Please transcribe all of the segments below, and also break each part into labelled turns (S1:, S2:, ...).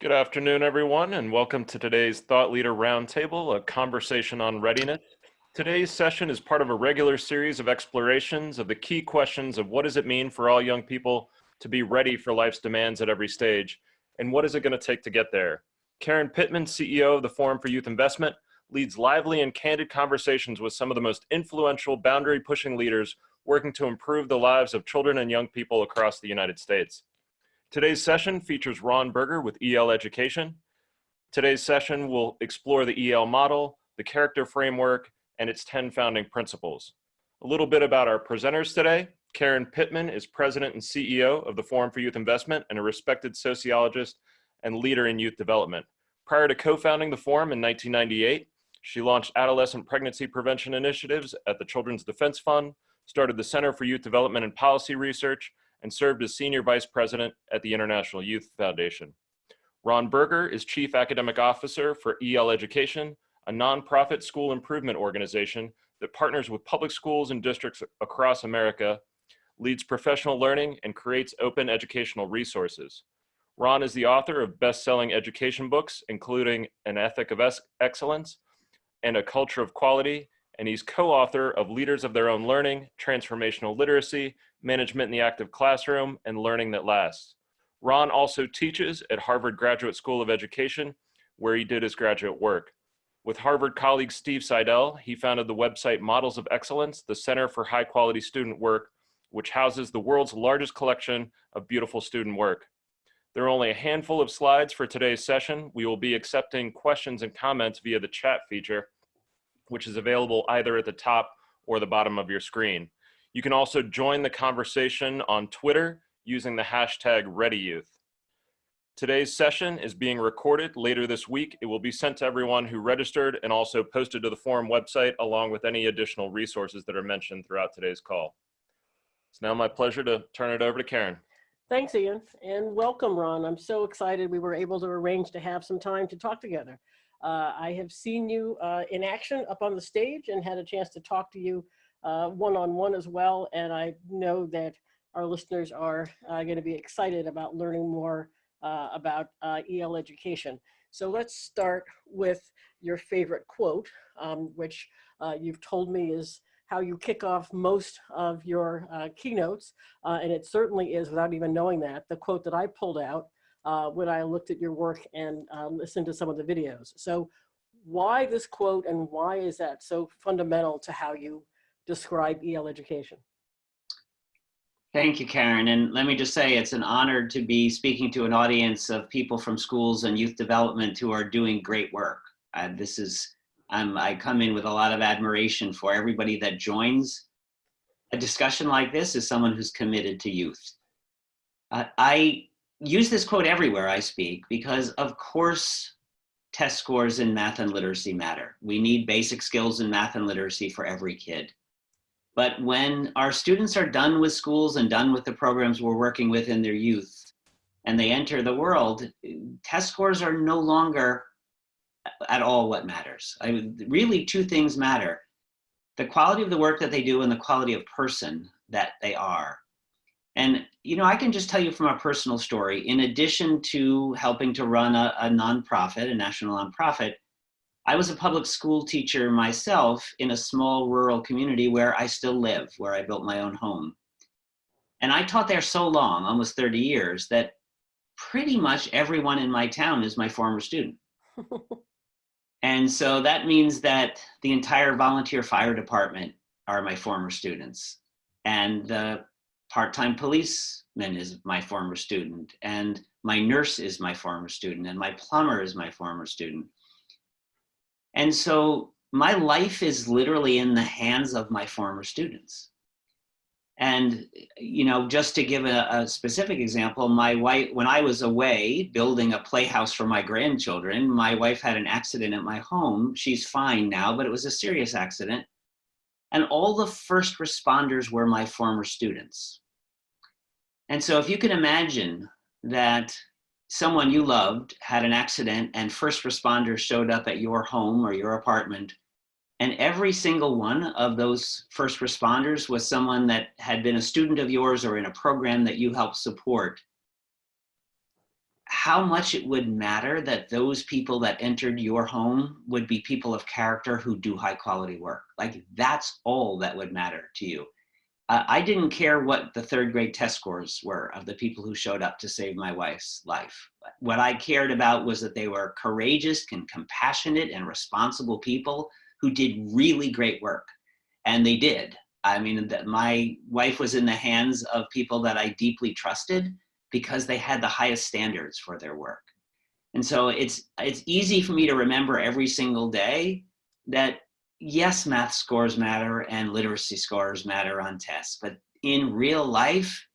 S1: Good afternoon, everyone, and welcome to today's Thought Leader Roundtable, a conversation on readiness. Today's session is part of a regular series of explorations of the key questions of what does it mean for all young people to be ready for life's demands at every stage, and what is it going to take to get there? Karen Pittman, CEO of the Forum for Youth Investment, leads lively and candid conversations with some of the most influential, boundary-pushing leaders working to improve the lives of children and young people across the United States. Today's session features Ron Berger with EL Education. Today's session will explore the EL model, the character framework, and its 10 founding principles. A little bit about our presenters today. Karen Pittman is President and CEO of the Forum for Youth Investment and a respected sociologist and leader in youth development. Prior to co-founding the Forum in 1998, she launched adolescent pregnancy prevention initiatives at the Children's Defense Fund, started the Center for Youth Development and Policy Research, and served as Senior Vice President at the International Youth Foundation. Ron Berger is Chief Academic Officer for EL Education, a nonprofit school improvement organization that partners with public schools and districts across America, leads professional learning, and creates open educational resources. Ron is the author of best-selling education books, including An Ethic of Excellence and A Culture of Quality, and he's co-author of Leaders of Their Own Learning, Transformational Literacy, Management in the Active Classroom, and Learning That Lasts. Ron also teaches at Harvard Graduate School of Education, where he did his graduate work. With Harvard colleague Steve Seidel, he founded the website Models of Excellence, the Center for High Quality Student Work, which houses the world's largest collection of beautiful student work. There are only a handful of slides for today's session. We will be accepting questions and comments via the chat feature, which is available either at the top or the bottom of your screen. You can also join the conversation on Twitter using the hashtag ReadyYouth. Today's session is being recorded later this week. It will be sent to everyone who registered and also posted to the forum website along with any additional resources that are mentioned throughout today's call. It's now my pleasure to turn it over to Karen.
S2: Thanks, Ian, and welcome, Ron. I'm so excited we were able to arrange to have some time to talk together. I have seen you in action up on the stage and had a chance to talk to you one-on-one as well. And I know that our listeners are going to be excited about learning more about EL education. So let's start with your favorite quote, which you've told me is how you kick off most of your keynotes. And it certainly is, without even knowing that, the quote that I pulled out when I looked at your work and listened to some of the videos. So why this quote and why is that so fundamental to how you describe EL education?
S3: Thank you, Karen. And let me just say it's an honor to be speaking to an audience of people from schools and youth development who are doing great work. I come in with a lot of admiration for everybody that joins a discussion like this as someone who's committed to youth. I use this quote everywhere I speak because, of course, test scores in math and literacy matter. We need basic skills in math and literacy for every kid. But when our students are done with schools and done with the programs we're working with in their youth, and they enter the world, test scores are no longer at all what matters. Really, two things matter: the quality of the work that they do and the quality of person that they are. And, you know, I can just tell you from a personal story, in addition to helping to run a nonprofit, a national nonprofit, I was a public school teacher myself in a small rural community where I still live, where I built my own home. And I taught there so long, almost 30 years, that pretty much everyone in my town is my former student. And so that means that the entire volunteer fire department are my former students. And the part-time policeman is my former student, and my nurse is my former student, and my plumber is my former student. And so my life is literally in the hands of my former students. And, you know, just to give a specific example, my wife, when I was away building a playhouse for my grandchildren, my wife had an accident at my home. She's fine now, but it was a serious accident. And all the first responders were my former students. And so if you can imagine that someone you loved had an accident and first responders showed up at your home or your apartment, and every single one of those first responders was someone that had been a student of yours or in a program that you helped support, how much it would matter that those people that entered your home would be people of character who do high quality work. Like, that's all that would matter to you. I didn't care what the third grade test scores were of the people who showed up to save my wife's life. What I cared about was that they were courageous and compassionate and responsible people who did really great work. And they did. I mean, my wife was in the hands of people that I deeply trusted because they had the highest standards for their work. And so it's easy for me to remember every single day that, yes, math scores matter and literacy scores matter on tests, but in real life,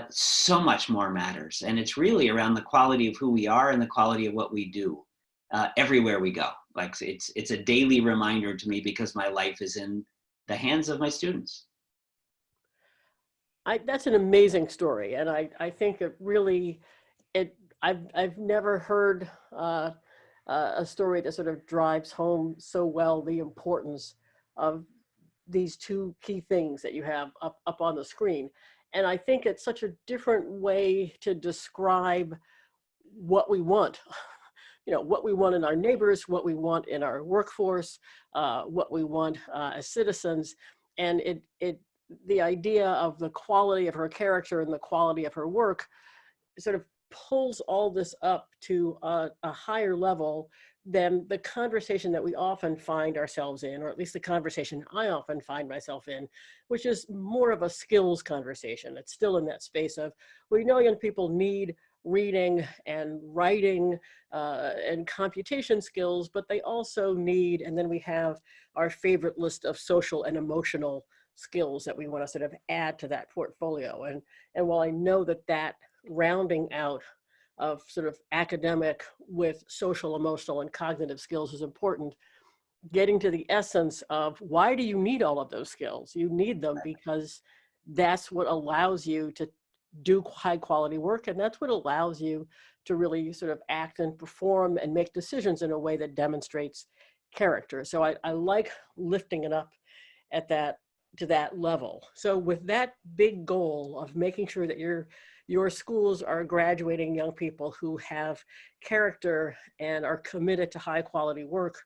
S3: so much more matters. And it's really around the quality of who we are and the quality of what we do everywhere we go. Like, it's a daily reminder to me because my life is in the hands of my students.
S2: That's an amazing story, and I think it really, I've never heard a story that sort of drives home so well the importance of these two key things that you have up on the screen. And I think it's such a different way to describe what we want. You know, what we want in our neighbors, what we want in our workforce, what we want as citizens, and the idea of the quality of her character and the quality of her work sort of pulls all this up to a higher level than the conversation that we often find ourselves in, or at least the conversation I often find myself in, which is more of a skills conversation. It's still in that space of, we know young people need reading and writing and computation skills, but they also need, and then we have our favorite list of social and emotional skills that we want to sort of add to that portfolio. And while I know that rounding out of sort of academic with social, emotional, and cognitive skills is important, getting to the essence of, why do you need all of those skills? You need them because that's what allows you to do high quality work, and that's what allows you to really sort of act and perform and make decisions in a way that demonstrates character. So I like lifting it up at to that level. So with that big goal of making sure that your schools are graduating young people who have character and are committed to high quality work,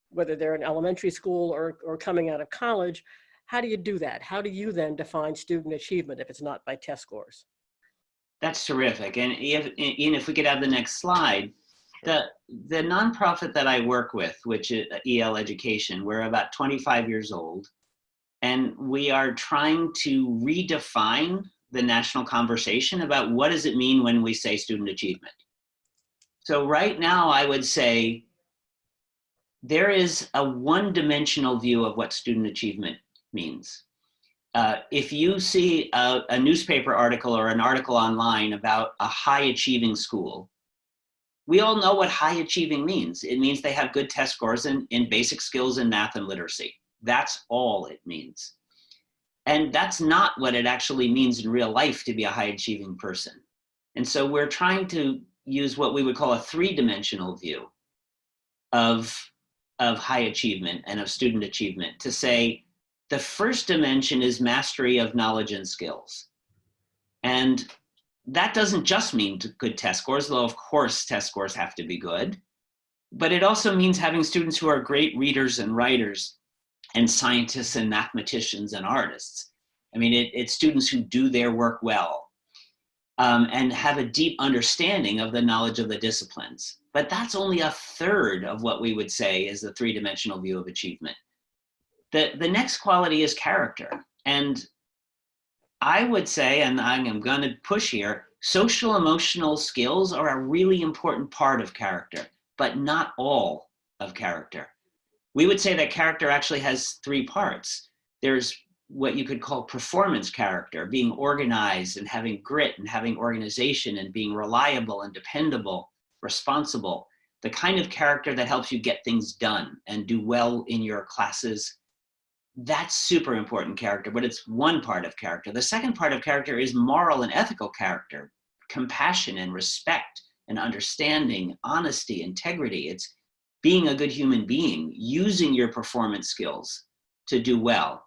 S2: whether they're in elementary school or coming out of college, how do you do that? How do you then define student achievement if it's not by test scores?
S3: That's terrific. And if we could have the next slide, the nonprofit that I work with, which is EL Education, we're about 25 years old, and we are trying to redefine the national conversation about what does it mean when we say student achievement. So right now, I would say there is a one-dimensional view of what student achievement means. If you see a newspaper article or an article online about a high-achieving school, we all know what high-achieving means. It means they have good test scores in basic skills in math and literacy. That's all it means. And that's not what it actually means in real life to be a high-achieving person. And so we're trying to use what we would call a three-dimensional view of high achievement and of student achievement, to say the first dimension is mastery of knowledge and skills. And that doesn't just mean good test scores, though of course test scores have to be good, but it also means having students who are great readers and writers and scientists and mathematicians and artists. I mean, it's students who do their work well and have a deep understanding of the knowledge of the disciplines. But that's only a third of what we would say is the three-dimensional view of achievement. The next quality is character. And I would say, and I'm going to push here, social emotional skills are a really important part of character, but not all of character. We would say that character actually has three parts. There's what you could call performance character, being organized and having grit and having organization and being reliable and dependable, responsible, the kind of character that helps you get things done and do well in your classes. That's super important character, but it's one part of character. The second part of character is moral and ethical character, compassion and respect and understanding, honesty, integrity. It's being a good human being, using your performance skills to do well.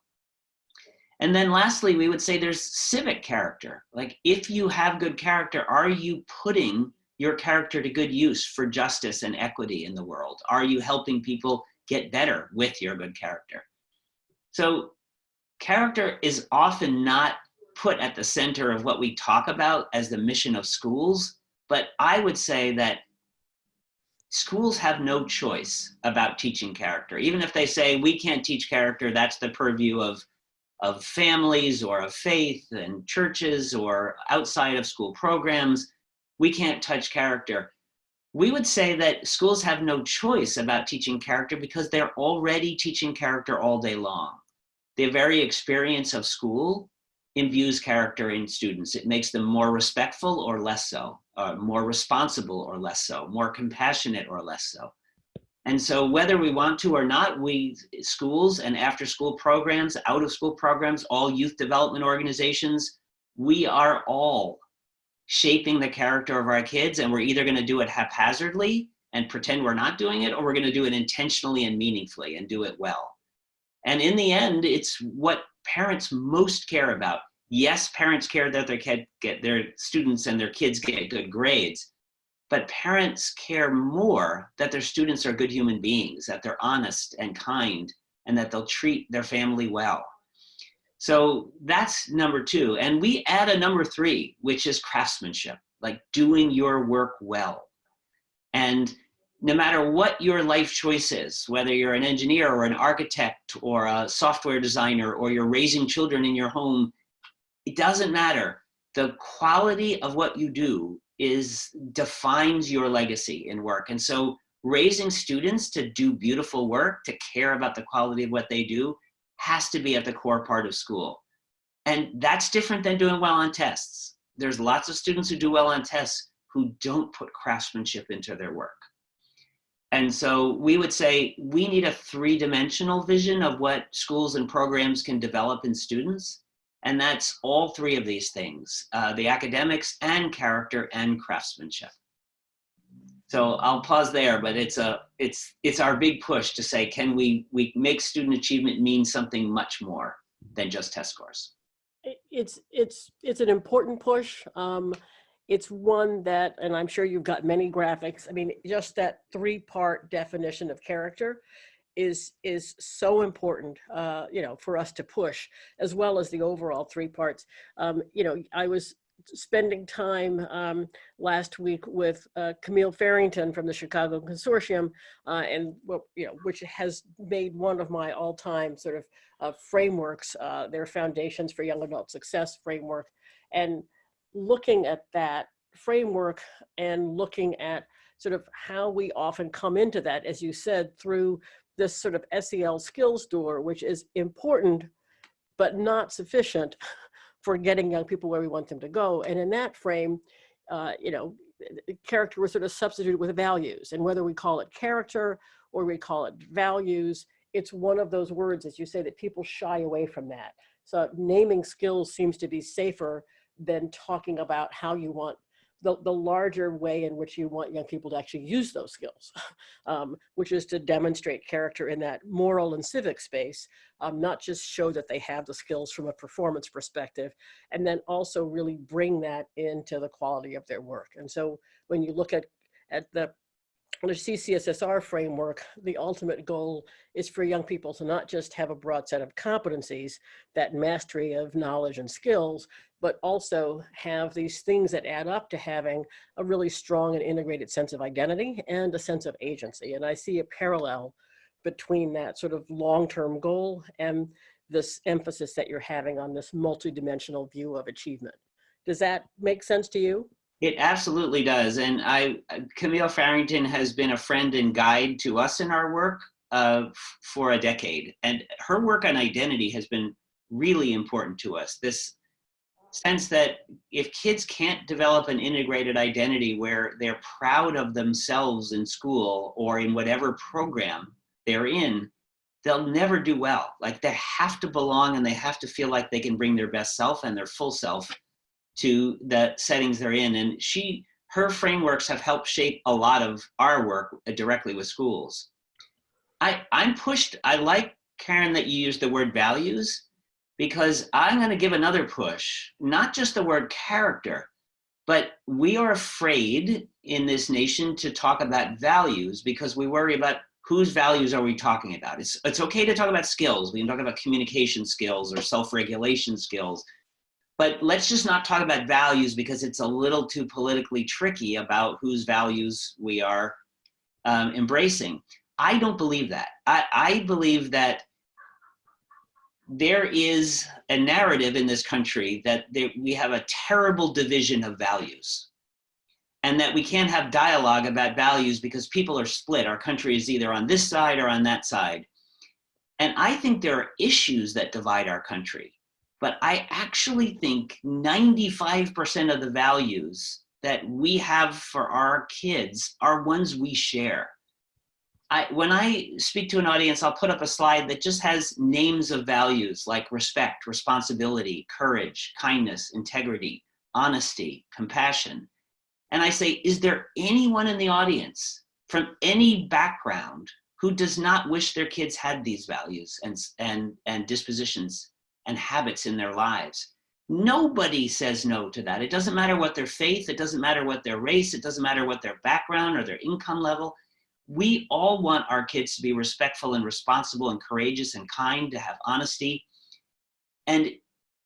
S3: And then lastly, we would say there's civic character. Like, if you have good character, are you putting your character to good use for justice and equity in the world? Are you helping people get better with your good character? So character is often not put at the center of what we talk about as the mission of schools, but I would say that schools have no choice about teaching character. Even if they say we can't teach character, that's the purview of families or of faith and churches or outside of school programs, we can't touch character. We would say that schools have no choice about teaching character because they're already teaching character all day long. The very experience of school imbues character in students. It makes them more respectful or less so, more responsible or less so, more compassionate or less so. And so whether we want to or not, schools and after school programs, out of school programs, all youth development organizations, we are all shaping the character of our kids, and we're either going to do it haphazardly and pretend we're not doing it, or we're going to do it intentionally and meaningfully and do it well. And in the end, it's what parents most care about. Yes, parents care that their students and their kids get good grades, but parents care more that their students are good human beings, that they're honest and kind, and that they'll treat their family well. So that's number 2. And we add a number 3, which is craftsmanship, like doing your work well. And no matter what your life choice is, whether you're an engineer or an architect or a software designer, or you're raising children in your home, it doesn't matter. The quality of what you do defines your legacy in work. And so raising students to do beautiful work, to care about the quality of what they do, has to be at the core part of school. And that's different than doing well on tests. There's lots of students who do well on tests who don't put craftsmanship into their work. And so we would say we need a 3-dimensional vision of what schools and programs can develop in students. And that's all 3 of these things, the academics and character and craftsmanship. So I'll pause there, but it's our big push to say, can we make student achievement mean something much more than just test scores?
S2: It's an important push. It's one that, and I'm sure you've got many graphics. I mean, just that 3-part definition of character is so important, for us to push, as well as the overall 3 parts. I was spending time last week with Camille Farrington from the Chicago Consortium, which has made one of my all-time sort of frameworks, their Foundations for Young Adult Success framework. And looking at that framework and looking at sort of how we often come into that, as you said, through this sort of SEL skills door, which is important, but not sufficient for getting young people where we want them to go. And in that frame, character was sort of substituted with values. And whether we call it character or we call it values, it's one of those words, as you say, that people shy away from that. So naming skills seems to be safer than talking about how you want the larger way in which you want young people to actually use those skills, which is to demonstrate character in that moral and civic space, not just show that they have the skills from a performance perspective, and then also really bring that into the quality of their work. And so when you look at the CCSSR framework, the ultimate goal is for young people to not just have a broad set of competencies, that mastery of knowledge and skills, but also have these things that add up to having a really strong and integrated sense of identity and a sense of agency. And I see a parallel between that sort of long-term goal and this emphasis that you're having on this multidimensional view of achievement. Does that make sense to you?
S3: It absolutely does. And Camille Farrington has been a friend and guide to us in our work for a decade. And her work on identity has been really important to us. This sense that if kids can't develop an integrated identity where they're proud of themselves in school or in whatever program they're in, they'll never do well. Like, they have to belong and they have to feel like they can bring their best self and their full self to the settings they're in. And her frameworks have helped shape a lot of our work directly with schools. I'm pushed. I like, Karen, that you used the word values, because I'm going to give another push, not just the word character, But we are afraid in this nation to talk about values because we worry about whose values are we talking about. It's okay to talk about skills. We can talk about communication skills or self-regulation skills, but let's just not talk about values because it's a little too politically tricky about whose values we are embracing. I don't believe that. I believe that there is a narrative in this country that we have a terrible division of values and that we can't have dialogue about values because people are split. Our country is either on this side or on that side. And I think there are issues that divide our country, but I actually think 95% of the values that we have for our kids are ones we share. When I speak to an audience, I'll put up a slide that just has names of values like respect, responsibility, courage, kindness, integrity, honesty, compassion. And I say, is there anyone in the audience from any background who does not wish their kids had these values and dispositions and habits in their lives? Nobody says no to that. It doesn't matter what their faith, it doesn't matter what their race, it doesn't matter what their background or their income level. We all want our kids to be respectful and responsible and courageous and kind, to have honesty. And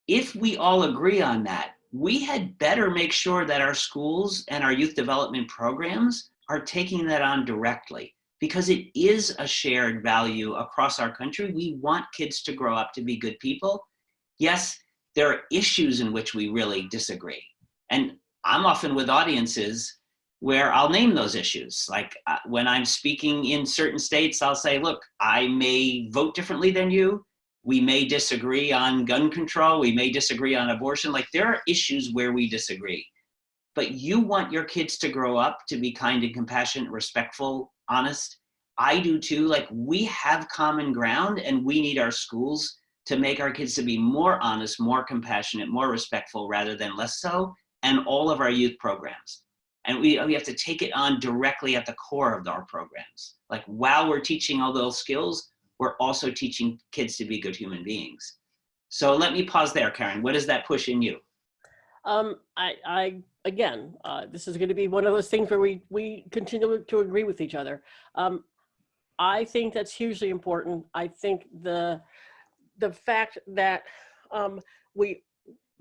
S3: if we all agree on that, we had better make sure that our schools and our youth development programs are taking that on directly, because it is a shared value across our country. We want kids to grow up to be good people. Yes, there are issues in which we really disagree. And I'm often with audiences where I'll name those issues. Like when I'm speaking in certain states, I'll say, look, I may vote differently than you. We may disagree on gun control. We may disagree on abortion. Like there are issues where we disagree. But you want your kids to grow up to be kind and compassionate, respectful, honest. I do too. Like we have common ground and we need our schools to make our kids to be more honest, more compassionate, more respectful rather than less so, and all of our youth programs. And we have to take it on directly at the core of our programs. Like while we're teaching all those skills, we're also teaching kids to be good human beings. So let me pause there, Karen. What does that push in you?
S2: Again, this is going to be one of those things where we continue to agree with each other. I think that's hugely important. I think the fact that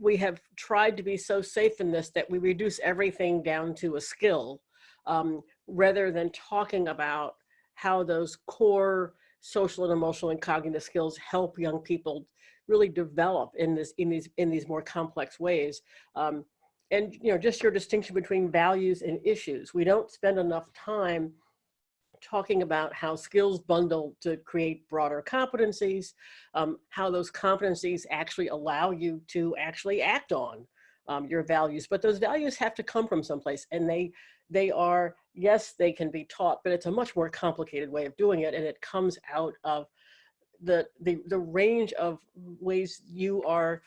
S2: we have tried to be so safe in this that we reduce everything down to a skill, rather than talking about how those core social and emotional and cognitive skills help young people really develop in these more complex ways. And just your distinction between values and issues. We don't spend enough time talking about how skills bundle to create broader competencies, how those competencies actually allow you to actually act on your values. But those values have to come from someplace, and they are, yes, they can be taught, but it's a much more complicated way of doing it, and it comes out of the range of ways you are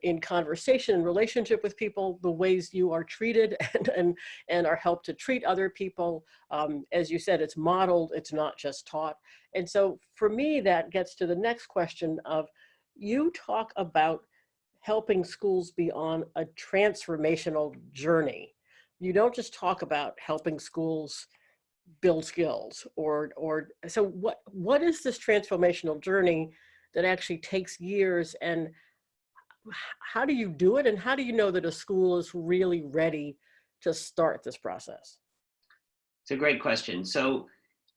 S2: in conversation and relationship with people, the ways you are treated and are helped to treat other people. As you said, it's modeled, it's not just taught. And so for me, that gets to the next question of, you talk about helping schools be on a transformational journey. You don't just talk about helping schools build skills so what is this transformational journey that actually takes years, and how do you do it, and how do you know that a school is really ready to start this process?
S3: It's a great question. So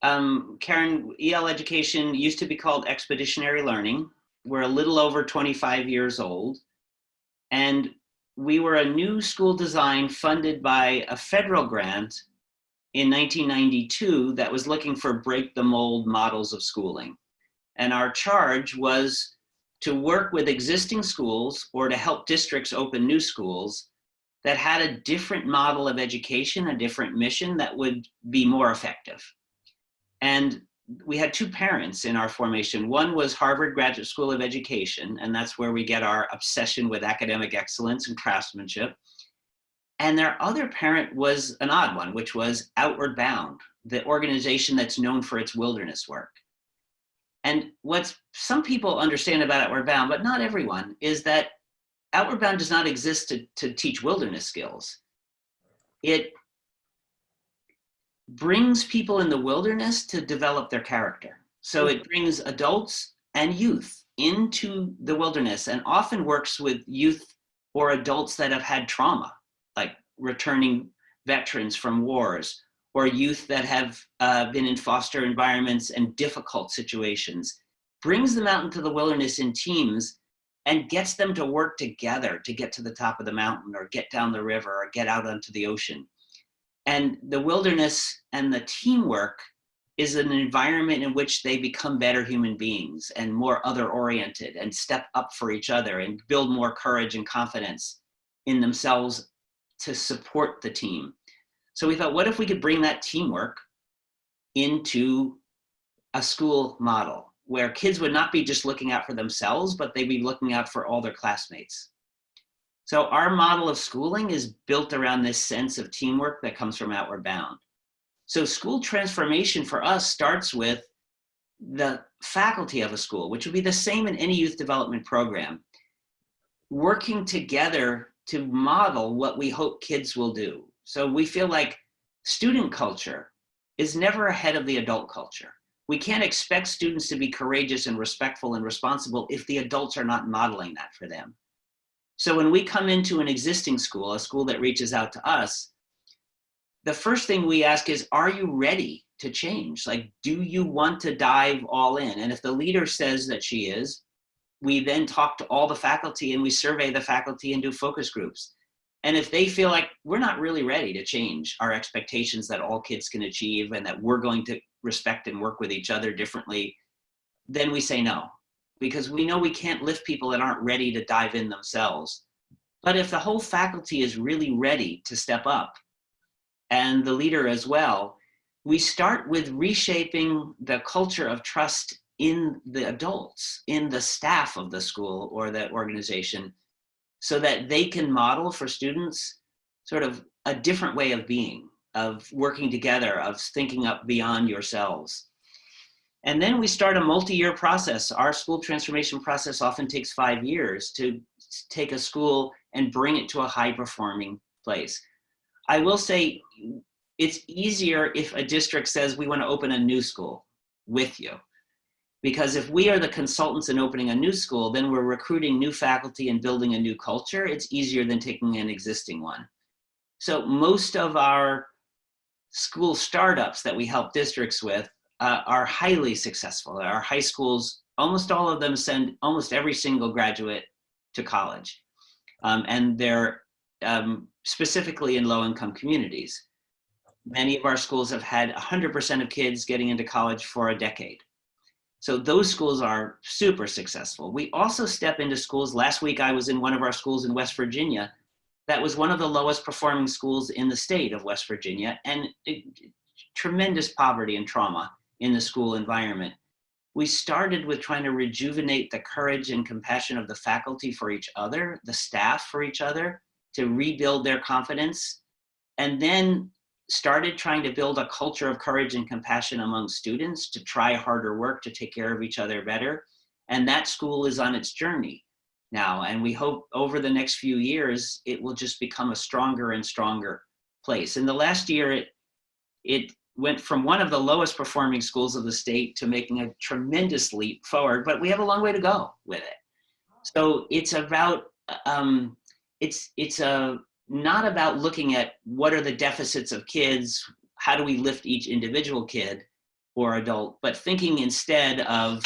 S3: Karen, EL education used to be called expeditionary learning. We're a little over 25 years old, and we were a new school design funded by a federal grant in 1992 that was looking for break the mold models of schooling. And our charge was to work with existing schools or to help districts open new schools that had a different model of education, a different mission that would be more effective. And we had two parents in our formation. One was Harvard Graduate School of Education, and that's where we get our obsession with academic excellence and craftsmanship. And their other parent was an odd one, which was Outward Bound, the organization that's known for its wilderness work. And what some people understand about Outward Bound, but not everyone, is that Outward Bound does not exist to teach wilderness skills. it brings people in the wilderness to develop their character. So it brings adults and youth into the wilderness, and often works with youth or adults that have had trauma, like returning veterans from wars, or youth that have been in foster environments and difficult situations, brings them out into the wilderness in teams and gets them to work together to get to the top of the mountain or get down the river or get out onto the ocean. And the wilderness and the teamwork is an environment in which they become better human beings and more other-oriented and step up for each other and build more courage and confidence in themselves to support the team. So we thought, what if we could bring that teamwork into a school model where kids would not be just looking out for themselves, but they'd be looking out for all their classmates. So our model of schooling is built around this sense of teamwork that comes from Outward Bound. So school transformation for us starts with the faculty of a school, which would be the same in any youth development program, working together to model what we hope kids will do. So we feel like student culture is never ahead of the adult culture. We can't expect students to be courageous and respectful and responsible if the adults are not modeling that for them. So when we come into an existing school, a school that reaches out to us, the first thing we ask is, are you ready to change? Like, do you want to dive all in? And if the leader says that she is, we then talk to all the faculty and we survey the faculty and do focus groups. And if they feel like we're not really ready to change our expectations that all kids can achieve and that we're going to respect and work with each other differently, then we say no, because we know we can't lift people that aren't ready to dive in themselves. But if the whole faculty is really ready to step up, and the leader as well, we start with reshaping the culture of trust in the adults, in the staff of the school or the organization, so that they can model for students sort of a different way of being, of working together, of thinking up beyond yourselves. And then we start a multi-year process. Our school transformation process often takes 5 years to take a school and bring it to a high-performing place. I will say it's easier if a district says we want to open a new school with you. Because if we are the consultants in opening a new school, then we're recruiting new faculty and building a new culture. It's easier than taking an existing one. So most of our school startups that we help districts with are highly successful. Our high schools, almost all of them send almost every single graduate to college. And they're specifically in low-income communities. Many of our schools have had 100% of kids getting into college for a decade. So those schools are super successful. We also step into schools. Last week, I was in one of our schools in West Virginia. That was one of the lowest performing schools in the state of West Virginia, and tremendous poverty and trauma in the school environment. We started with trying to rejuvenate the courage and compassion of the faculty for each other, the staff for each other, to rebuild their confidence, and then started trying to build a culture of courage and compassion among students to try harder work to take care of each other better. And that school is on its journey now. And we hope over the next few years, it will just become a stronger and stronger place. In the last year, it went from one of the lowest performing schools of the state to making a tremendous leap forward, but we have a long way to go with it. So it's about, not about looking at what are the deficits of kids, how do we lift each individual kid or adult, but thinking instead of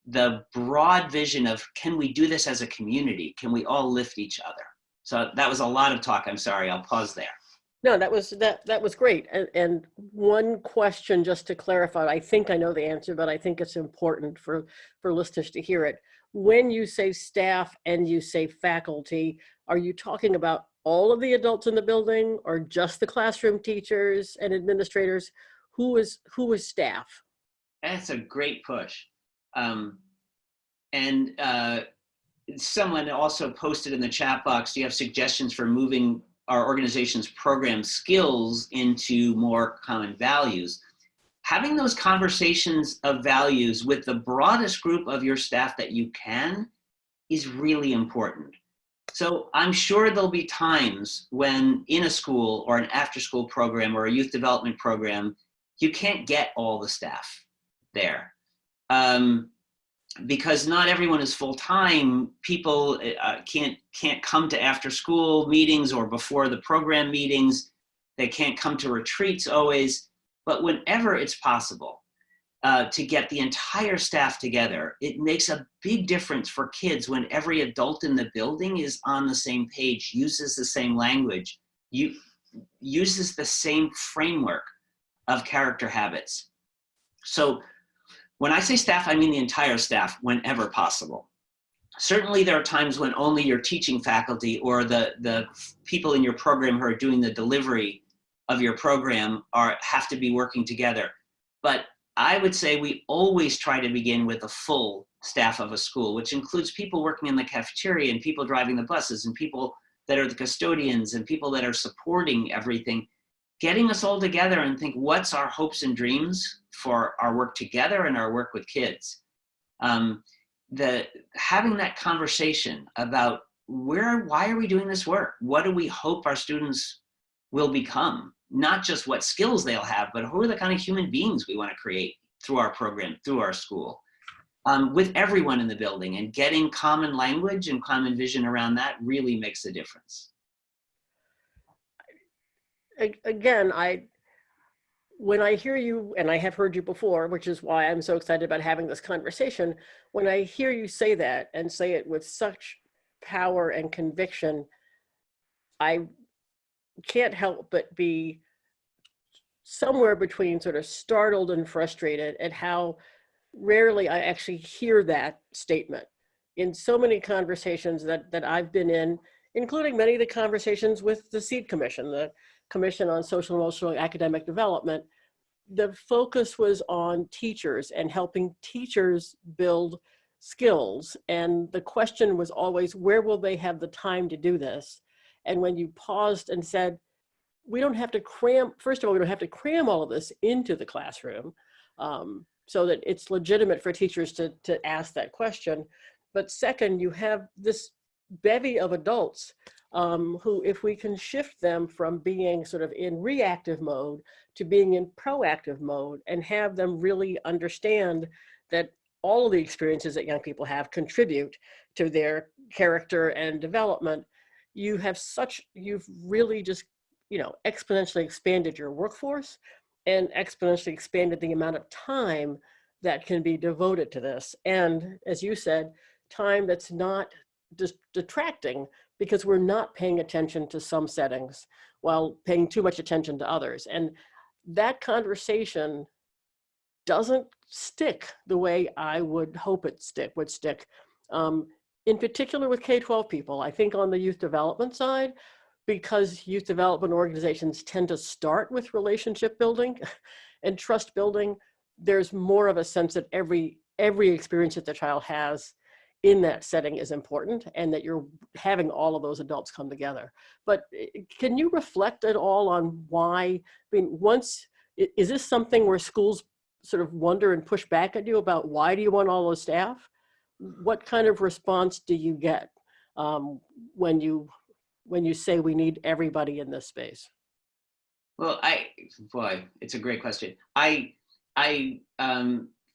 S3: the broad vision of, can we do this as a community? Can we all lift each other? So that was a lot of talk. I'm sorry, I'll pause there.
S2: No, that was great. And one question just to clarify, I think I know the answer, but I think it's important for listeners to hear it. When you say staff and you say faculty, are you talking about all of the adults in the building or just the classroom teachers and administrators? Who is staff?
S3: That's a great push. Someone also posted in the chat box, do you have suggestions for moving our organization's program skills into more common values? Having those conversations of values with the broadest group of your staff that you can is really important. So I'm sure there'll be times when in a school or an after-school program or a youth development program, you can't get all the staff there. Because not everyone is full-time. People can't come to after-school meetings or before the program meetings. They can't come to retreats always. But whenever it's possible to get the entire staff together, it makes a big difference for kids when every adult in the building is on the same page, uses the same language, uses the same framework of character habits. So when I say staff, I mean the entire staff whenever possible. Certainly there are times when only your teaching faculty or the people in your program who are doing the delivery of your program have to be working together. But I would say we always try to begin with a full staff of a school, which includes people working in the cafeteria and people driving the buses and people that are the custodians and people that are supporting everything, getting us all together and think, what's our hopes and dreams for our work together and our work with kids? Having that conversation about why are we doing this work? What do we hope our students will become? Not just what skills they'll have, but who are the kind of human beings we want to create through our program, through our school, with everyone in the building, and getting common language and common vision around that really makes a difference.
S2: Again, when I hear you, and I have heard you before, which is why I'm so excited about having this conversation, when I hear you say that and say it with such power and conviction, I can't help but be somewhere between sort of startled and frustrated at how rarely I actually hear that statement in so many conversations that I've been in, including many of the conversations with the SEED Commission, the Commission on Social, Emotional, and Academic Development. The focus was on teachers and helping teachers build skills. And the question was always, where will they have the time to do this? And when you paused and said, we don't have to cram, first of all, we don't have to cram all of this into the classroom so that it's legitimate for teachers to ask that question. But second, you have this bevy of adults who, if we can shift them from being sort of in reactive mode to being in proactive mode and have them really understand that all of the experiences that young people have contribute to their character and development, you've really just, exponentially expanded your workforce and exponentially expanded the amount of time that can be devoted to this. And as you said, time that's not just detracting, because we're not paying attention to some settings while paying too much attention to others. And that conversation doesn't stick the way I would hope it would stick. In particular with K-12 people, I think on the youth development side, because youth development organizations tend to start with relationship building and trust building, there's more of a sense that every experience that the child has in that setting is important, and that you're having all of those adults come together. But can you reflect at all on why, is this something where schools sort of wonder and push back at you about why do you want all those staff? What kind of response do you get when you say we need everybody in this space?
S3: Well, it's a great question. I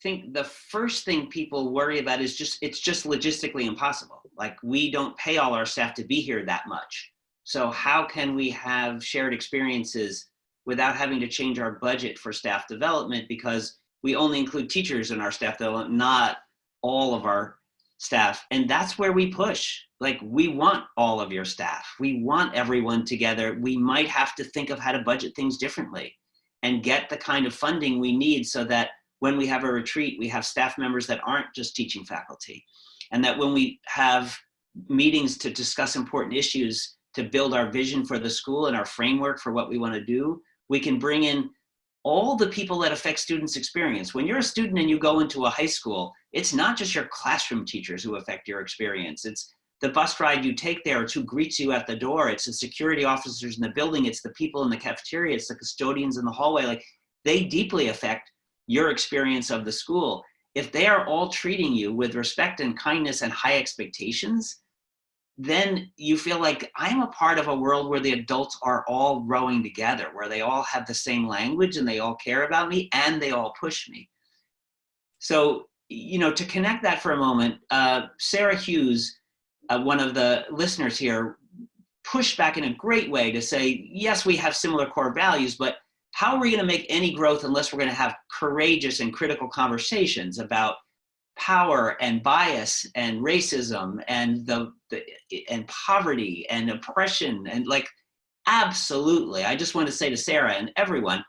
S3: think the first thing people worry about is it's just logistically impossible. Like, we don't pay all our staff to be here that much. So how can we have shared experiences without having to change our budget for staff development, because we only include teachers in our staff development, not all of our staff. And that's where we push. Like, we want all of your staff. We want everyone together. We might have to think of how to budget things differently and get the kind of funding we need so that when we have a retreat, we have staff members that aren't just teaching faculty. And that when we have meetings to discuss important issues to build our vision for the school and our framework for what we want to do, we can bring in all the people that affect students' experience. When you're a student and you go into a high school, it's not just your classroom teachers who affect your experience. It's the bus ride you take there, it's who greets you at the door, it's the security officers in the building, it's the people in the cafeteria, it's the custodians in the hallway. Like, they deeply affect your experience of the school. If they are all treating you with respect and kindness and high expectations, then you feel like I'm a part of a world where the adults are all rowing together, where they all have the same language and they all care about me and they all push me. So, to connect that for a moment, Sarah Hughes, one of the listeners here, pushed back in a great way to say, yes, we have similar core values, but how are we going to make any growth unless we're going to have courageous and critical conversations about power and bias and racism and and poverty and oppression and absolutely. I just want to say to Sarah and everyone,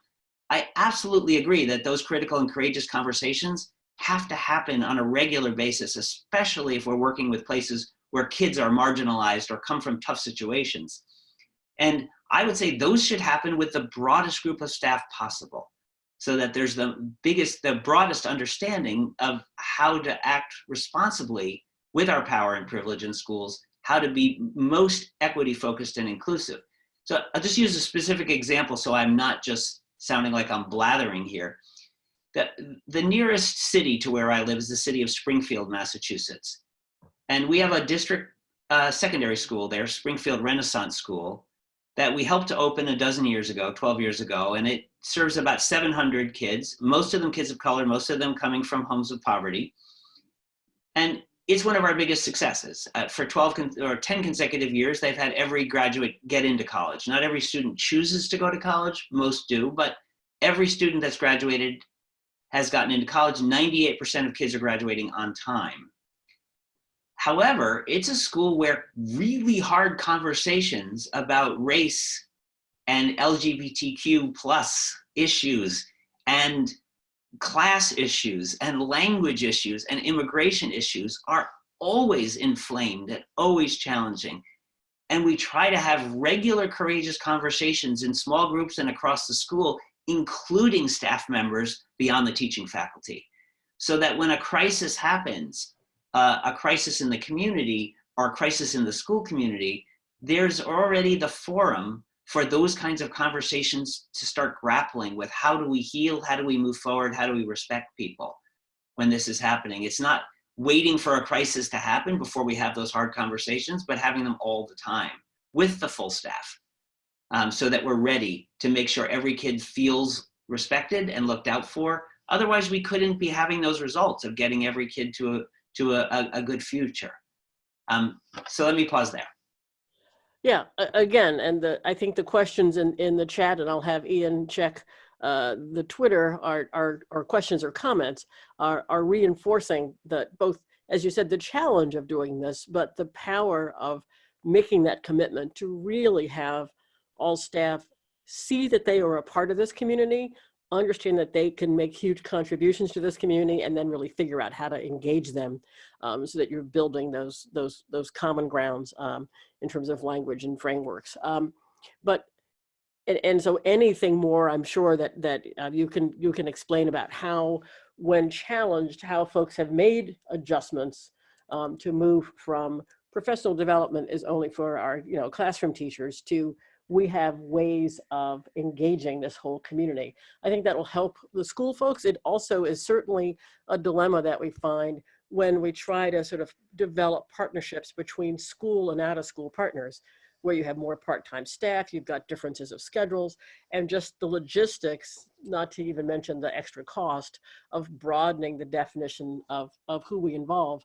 S3: I absolutely agree that those critical and courageous conversations have to happen on a regular basis, especially if we're working with places where kids are marginalized or come from tough situations. And I would say those should happen with the broadest group of staff possible, so that there's the broadest understanding of how to act responsibly with our power and privilege in schools, how to be most equity focused and inclusive. So I'll just use a specific example so I'm not just sounding like I'm blathering here. The nearest city to where I live is the city of Springfield, Massachusetts. And we have a district secondary school there, Springfield Renaissance School, that we helped to open 12 years ago, and it serves about 700 kids, most of them kids of color, most of them coming from homes of poverty. And it's one of our biggest successes. For 10 consecutive years, they've had every graduate get into college. Not every student chooses to go to college, most do, but every student that's graduated has gotten into college. 98% of kids are graduating on time. However, it's a school where really hard conversations about race and LGBTQ plus issues and class issues and language issues and immigration issues are always inflamed and always challenging. And we try to have regular, courageous conversations in small groups and across the school, including staff members beyond the teaching faculty, so that when a crisis happens, a crisis in the community or a crisis in the school community, there's already the forum for those kinds of conversations to start grappling with how do we heal, how do we move forward, how do we respect people when this is happening. It's not waiting for a crisis to happen before we have those hard conversations, but having them all the time with the full staff, so that we're ready to make sure every kid feels respected and looked out for. Otherwise, we couldn't be having those results of getting every kid to a good future. So let me pause there.
S2: Yeah, again, and I think the questions in the chat, and I'll have Ian check the Twitter, are questions or comments are reinforcing that both, as you said, the challenge of doing this, but the power of making that commitment to really have all staff see that they are a part of this community, understand that they can make huge contributions to this community, and then really figure out how to engage them, so that you're building those common grounds in terms of language and frameworks. But so anything more, I'm sure that you can explain about how, when challenged, how folks have made adjustments to move from professional development is only for our classroom teachers to we have ways of engaging this whole community. I think that will help the school folks. It also is certainly a dilemma that we find when we try to sort of develop partnerships between school and out of school partners, where you have more part-time staff, you've got differences of schedules, and just the logistics, not to even mention the extra cost of broadening the definition of who we involve,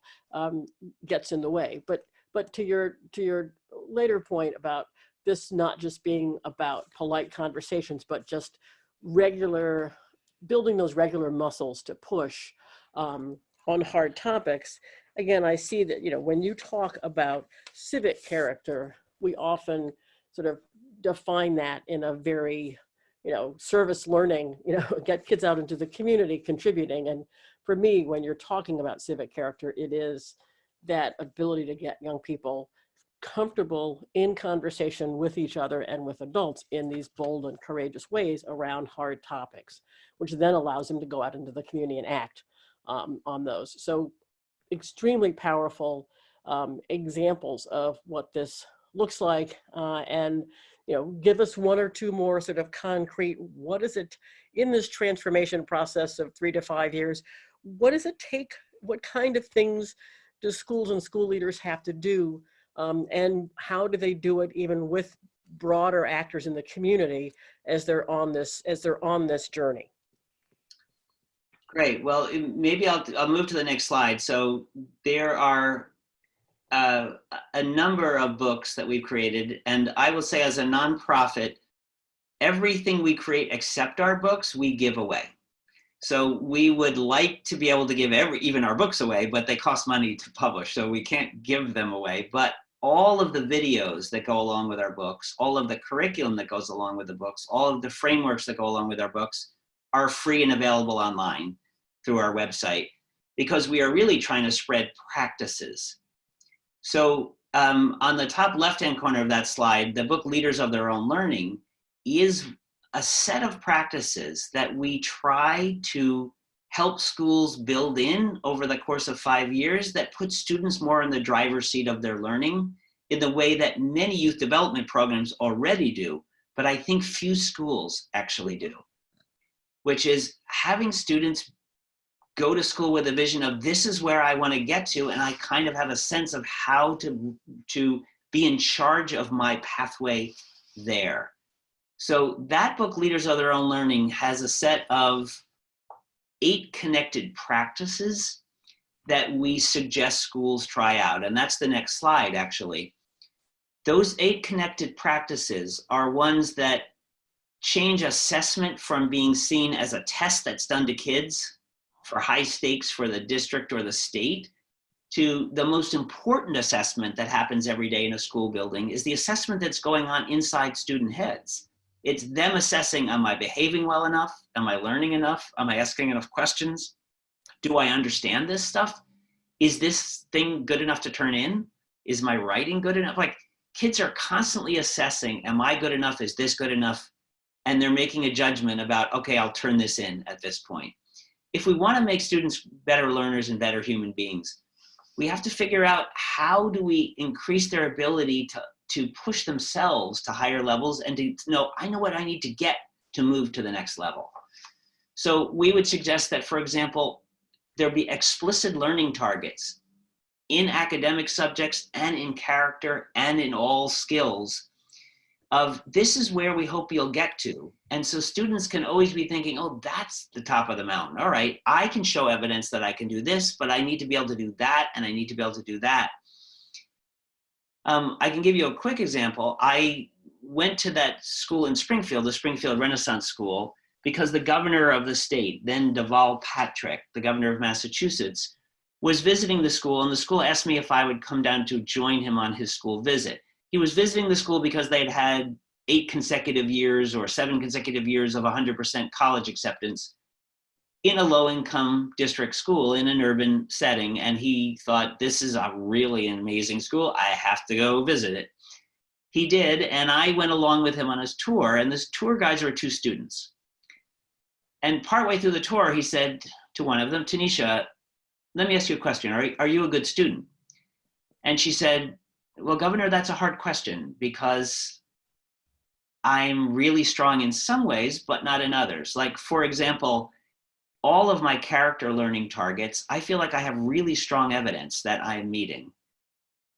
S2: gets in the way. But to your later point about this not just being about polite conversations, but just building those regular muscles to push on hard topics. Again, I see that, when you talk about civic character, we often sort of define that in a very, service learning, get kids out into the community contributing. And for me, when you're talking about civic character, it is that ability to get young people comfortable in conversation with each other and with adults in these bold and courageous ways around hard topics, which then allows them to go out into the community and act on those. So extremely powerful examples of what this looks like, and give us one or two more sort of concrete, what is it in this transformation process of 3 to 5 years, what does it take, what kind of things do schools and school leaders have to do and how do they do it even with broader actors in the community as they're on this journey?
S3: Great. Well, maybe I'll move to the next slide. So there are a number of books that we've created, and I will say, as a nonprofit, everything we create except our books, we give away. So we would like to be able to give even our books away, but they cost money to publish, so we can't give them away. But all of the videos that go along with our books, all of the curriculum that goes along with the books, all of the frameworks that go along with our books are free and available online through our website, because we are really trying to spread practices. So on the top left-hand corner of that slide, the book Leaders of Their Own Learning is a set of practices that we try to help schools build in over the course of 5 years that put students more in the driver's seat of their learning in the way that many youth development programs already do, but I think few schools actually do, which is having students go to school with a vision of, this is where I want to get to, and I kind of have a sense of how to be in charge of my pathway there. So that book, Leaders of Their Own Learning, has a set of 8 connected practices that we suggest schools try out. And that's the next slide, actually. Those 8 connected practices are ones that change assessment from being seen as a test that's done to kids for high stakes for the district or the state, to the most important assessment that happens every day in a school building is the assessment that's going on inside student heads. It's them assessing, am I behaving well enough? Am I learning enough? Am I asking enough questions? Do I understand this stuff? Is this thing good enough to turn in? Is my writing good enough? Like, kids are constantly assessing, am I good enough? Is this good enough? And they're making a judgment about, okay, I'll turn this in at this point. If we want to make students better learners and better human beings, we have to figure out, how do we increase their ability to push themselves to higher levels and to know, I know what I need to get to move to the next level. So we would suggest that, for example, there be explicit learning targets in academic subjects and in character and in all skills of, this is where we hope you'll get to. And so students can always be thinking, oh, that's the top of the mountain. All right, I can show evidence that I can do this, but I need to be able to do that, and I need to be able to do that. I can give you a quick example. I went to that school in Springfield, the Springfield Renaissance School, because the governor of the state, then Deval Patrick, the governor of Massachusetts, was visiting the school, and the school asked me if I would come down to join him on his school visit. He was visiting the school because they'd had 8 consecutive years or 7 consecutive years of 100% college acceptance in a low-income district school in an urban setting. And he thought, this is a really amazing school. I have to go visit it. He did, and I went along with him on his tour, and this tour guides were 2 students. And partway through the tour, he said to one of them, Tanisha, let me ask you a question. Are you a good student? And she said, well, Governor, that's a hard question, because I'm really strong in some ways, but not in others. Like, for example, all of my character learning targets, I feel like I have really strong evidence that I'm meeting.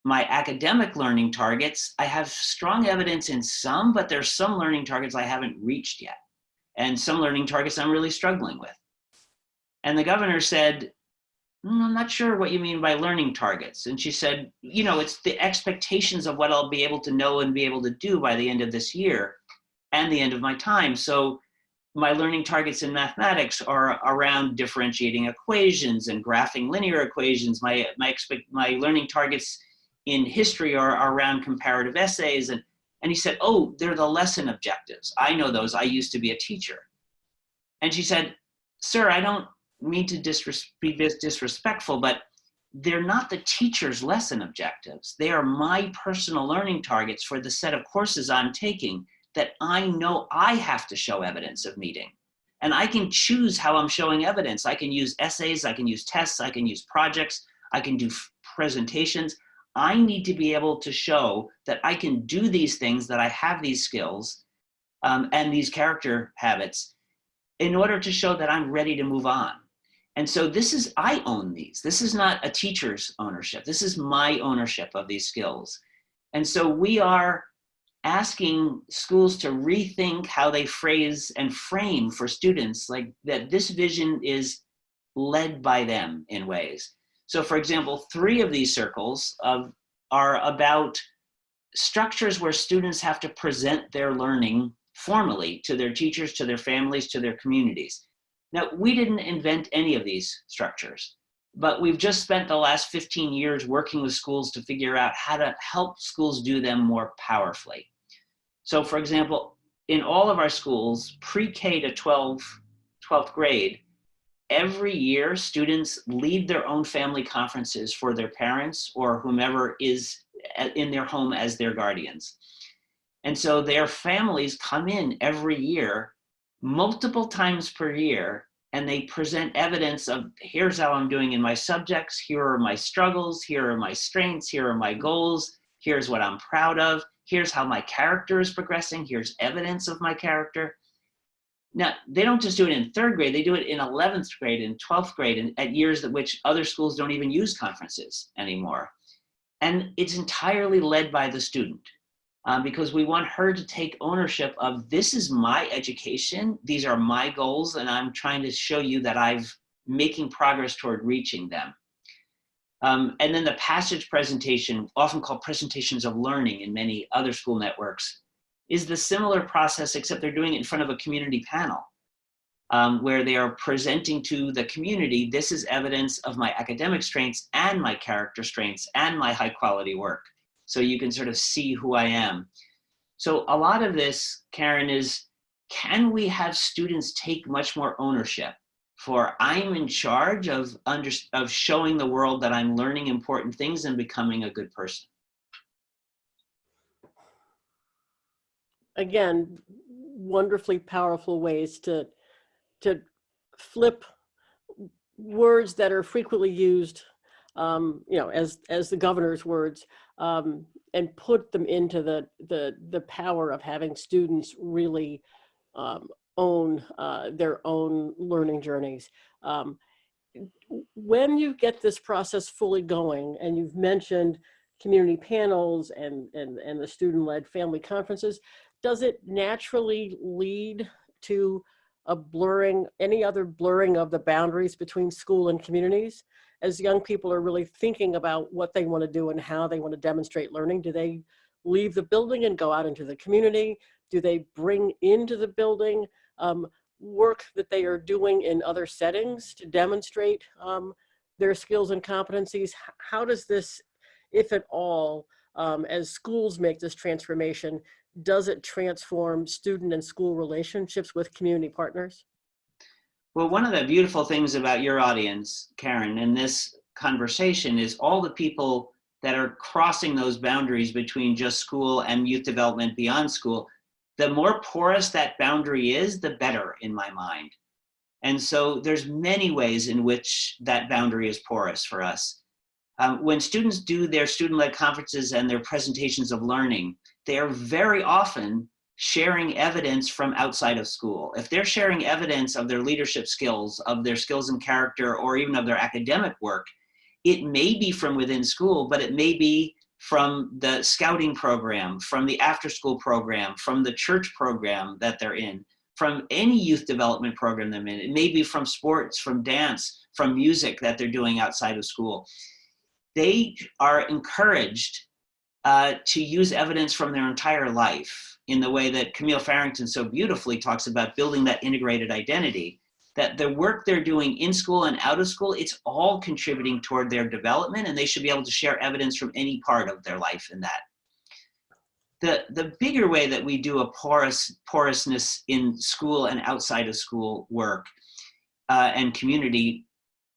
S3: My academic learning targets, I have strong evidence in some, but there's some learning targets I haven't reached yet. And some learning targets I'm really struggling with. And the governor said, I'm not sure what you mean by learning targets. And she said, you know, it's the expectations of what I'll be able to know and be able to do by the end of this year and the end of my time. So my learning targets in mathematics are around differentiating equations and graphing linear equations. My learning targets in history are around comparative essays. And he said, oh, they're the lesson objectives. I know those. I used to be a teacher. And she said, sir, I don't mean to be disrespectful, but they're not the teacher's lesson objectives. They are my personal learning targets for the set of courses I'm taking that I know I have to show evidence of meeting. And I can choose how I'm showing evidence. I can use essays, I can use tests, I can use projects, I can do presentations. I need to be able to show that I can do these things, that I have these skills and these character habits in order to show that I'm ready to move on. And so I own these. This is not a teacher's ownership. This is my ownership of these skills. And so we are asking schools to rethink how they phrase and frame for students, like that this vision is led by them in ways. So for example, 3 of these circles are about structures where students have to present their learning formally to their teachers, to their families, to their communities. Now, we didn't invent any of these structures, but we've just spent the last 15 years working with schools to figure out how to help schools do them more powerfully. So for example, in all of our schools, pre-K to 12th grade, every year students lead their own family conferences for their parents or whomever is in their home as their guardians. And so their families come in every year, multiple times per year, and they present evidence of, here's how I'm doing in my subjects, here are my struggles, here are my strengths, here are my goals, here's what I'm proud of, here's how my character is progressing, here's evidence of my character. Now, they don't just do it in 3rd grade, they do it in 11th grade and 12th grade, and at years at which other schools don't even use conferences anymore. And it's entirely led by the student. Because we want her to take ownership of, this is my education, these are my goals, and I'm trying to show you that I'm making progress toward reaching them. And then the passage presentation, often called presentations of learning in many other school networks, is the similar process, except they're doing it in front of a community panel, where they are presenting to the community, this is evidence of my academic strengths and my character strengths and my high quality work. So you can sort of see who I am. So a lot of this, Karen, is, can we have students take much more ownership for, I'm in charge of showing the world that I'm learning important things and becoming a good person?
S2: Again, wonderfully powerful ways to flip words that are frequently used, as the governor's words, and put them into the power of having students really own their own learning journeys. When you get this process fully going, and you've mentioned community panels and the student-led family conferences, does it naturally lead to any other blurring of the boundaries between school and communities? As young people are really thinking about what they want to do and how they want to demonstrate learning, do they leave the building and go out into the community? Do they bring into the building work that they are doing in other settings to demonstrate their skills and competencies? How does this, if at all, as schools make this transformation, does it transform student and school relationships with community partners?
S3: Well, one of the beautiful things about your audience, Karen, in this conversation is all the people that are crossing those boundaries between just school and youth development beyond school. The more porous that boundary is, the better in my mind. And so there's many ways in which that boundary is porous for us. When students do their student-led conferences and their presentations of learning, they are very often sharing evidence from outside of school. If they're sharing evidence of their leadership skills, of their skills and character, or even of their academic work, it may be from within school, but it may be from the scouting program, from the after-school program, from the church program that they're in, from any youth development program they're in. It may be from sports, from dance, from music that they're doing outside of school. They are encouraged to use evidence from their entire life in the way that Camille Farrington so beautifully talks about building that integrated identity, that the work they're doing in school and out of school, it's all contributing toward their development, and they should be able to share evidence from any part of their life in that. The bigger way that we do a porousness in school and outside of school work and community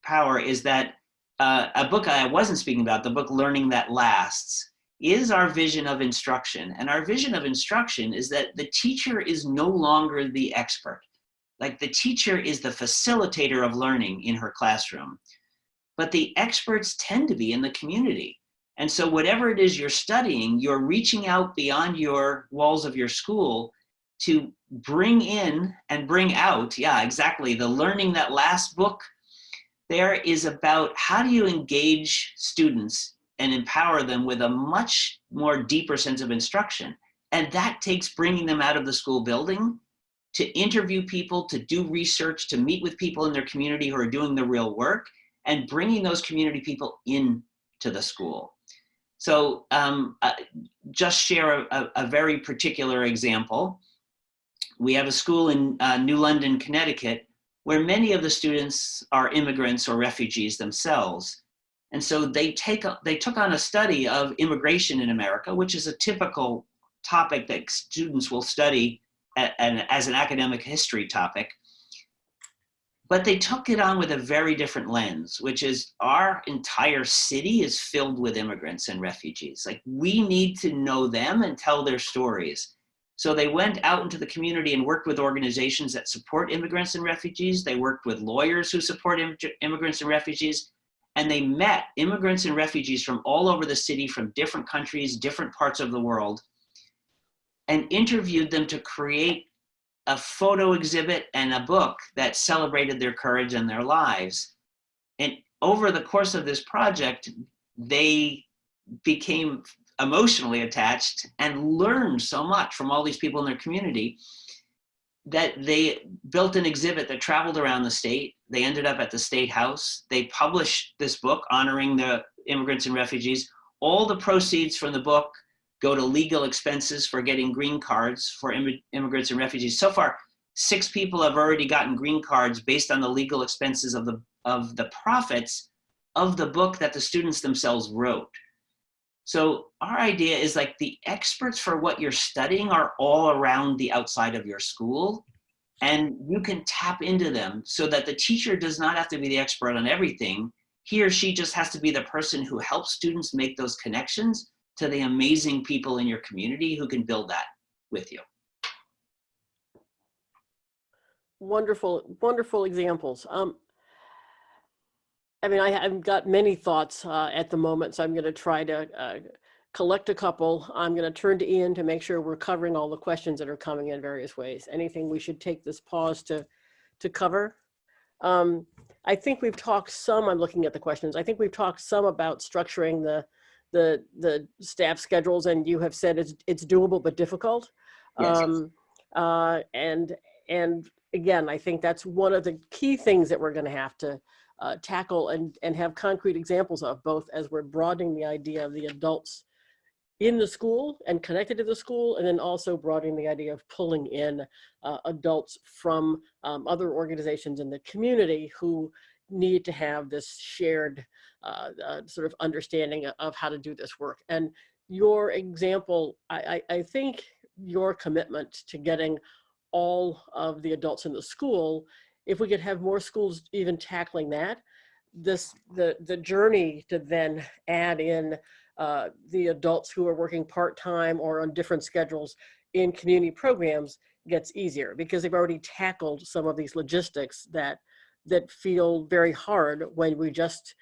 S3: power is that a book I wasn't speaking about, the book Learning That Lasts, is our vision of instruction. And our vision of instruction is that the teacher is no longer the expert. Like, the teacher is the facilitator of learning in her classroom, but the experts tend to be in the community. And so whatever it is you're studying, you're reaching out beyond your walls of your school to bring in and bring out, yeah, exactly. The Learning That Lasts book there is about how do you engage students and empower them with a much more deeper sense of instruction. And that takes bringing them out of the school building to interview people, to do research, to meet with people in their community who are doing the real work, and bringing those community people into the school. So just share a very particular example. We have a school in New London, Connecticut, where many of the students are immigrants or refugees themselves. And so they took on a study of immigration in America, which is a typical topic that students will study as an academic history topic. But they took it on with a very different lens, which is our entire city is filled with immigrants and refugees. Like, we need to know them and tell their stories. So they went out into the community and worked with organizations that support immigrants and refugees. They worked with lawyers who support immigrants and refugees. And they met immigrants and refugees from all over the city, from different countries, different parts of the world, and interviewed them to create a photo exhibit and a book that celebrated their courage and their lives. And over the course of this project, they became emotionally attached and learned so much from all these people in their community that they built an exhibit that traveled around the state. They ended up at the State House. They published this book honoring the immigrants and refugees. All the proceeds from the book go to legal expenses for getting green cards for immigrants and refugees. So far, 6 people have already gotten green cards based on the legal expenses of the profits of the book that the students themselves wrote. So our idea is, like, the experts for what you're studying are all around the outside of your school, and you can tap into them so that the teacher does not have to be the expert on everything. He or she just has to be the person who helps students make those connections to the amazing people in your community who can build that with you.
S2: Wonderful, wonderful examples. I mean, I've got many thoughts at the moment, so I'm going to try to collect a couple. I'm going to turn to Ian to make sure we're covering all the questions that are coming in various ways. Anything we should take this pause to cover? I think we've talked some, I'm looking at the questions, I think we've talked some about structuring the staff schedules, and you have said it's doable but difficult.
S3: Yes.
S2: And again, I think that's one of the key things that we're going to have to tackle and have concrete examples of, both as we're broadening the idea of the adults in the school and connected to the school, and then also broadening the idea of pulling in adults from other organizations in the community who need to have this shared sort of understanding of how to do this work. And your example, I think your commitment to getting all of the adults in the school, if we could have more schools even tackling that, the journey to then add in the adults who are working part-time or on different schedules in community programs gets easier, because they've already tackled some of these logistics that feel very hard when we just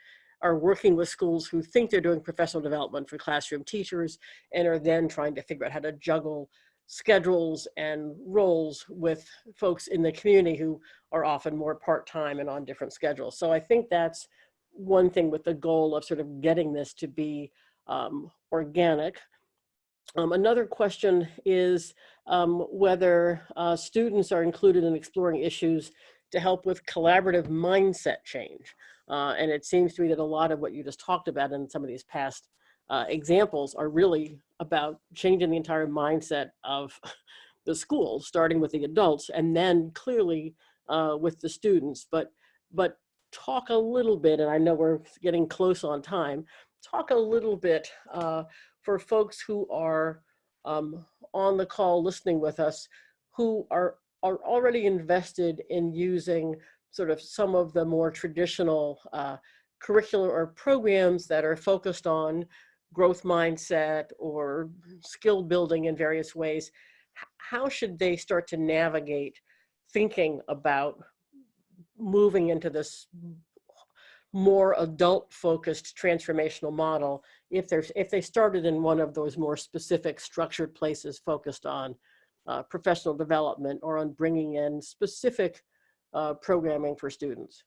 S2: are working with schools who think they're doing professional development for classroom teachers and are then trying to figure out how to juggle schedules and roles with folks in the community who are often more part-time and on different schedules. So I think that's one thing, with the goal of sort of getting this to be organic. Another question is whether students are included in exploring issues to help with collaborative mindset change. And it seems to me that a lot of what you just talked about in some of these past examples are really about changing the entire mindset of the school, starting with the adults and then clearly with the students. But talk a little bit, and I know we're getting close on time, talk a little bit for folks who are on the call listening with us, who are already invested in using sort of some of the more traditional curricular or programs that are focused on growth mindset or skill building in various ways. How should they start to navigate thinking about moving into this more adult focused transformational model if they started in one of those more specific structured places focused on professional development or on bringing in specific programming for students?